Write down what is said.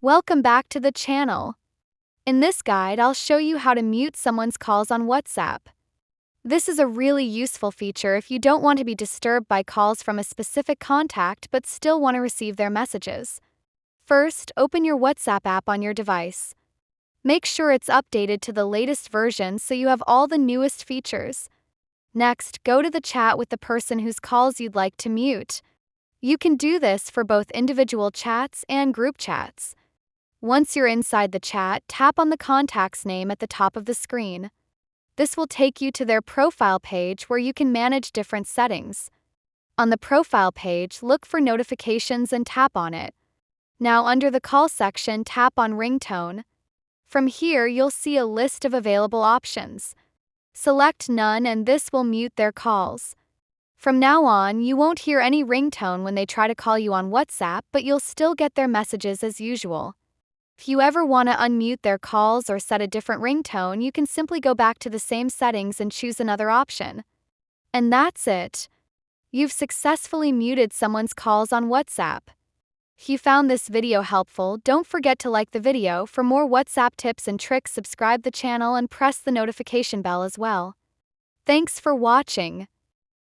Welcome back to the channel. In this guide, I'll show you how to mute someone's calls on WhatsApp. This is a really useful feature if you don't want to be disturbed by calls from a specific contact but still want to receive their messages. First, open your WhatsApp app on your device. Make sure it's updated to the latest version so you have all the newest features. Next, go to the chat with the person whose calls you'd like to mute. You can do this for both individual chats and group chats. Once you're inside the chat, tap on the contact's name at the top of the screen. This will take you to their profile page where you can manage different settings. On the profile page, look for notifications and tap on it. Now, under the call section, tap on ringtone. From here, you'll see a list of available options. Select none and this will mute their calls. From now on, you won't hear any ringtone when they try to call you on WhatsApp, but you'll still get their messages as usual. If you ever want to unmute their calls or set a different ringtone, you can simply go back to the same settings and choose another option. And that's it. You've successfully muted someone's calls on WhatsApp. If you found this video helpful, don't forget to like the video. For more WhatsApp tips and tricks, subscribe the channel and press the notification bell as well. Thanks for watching.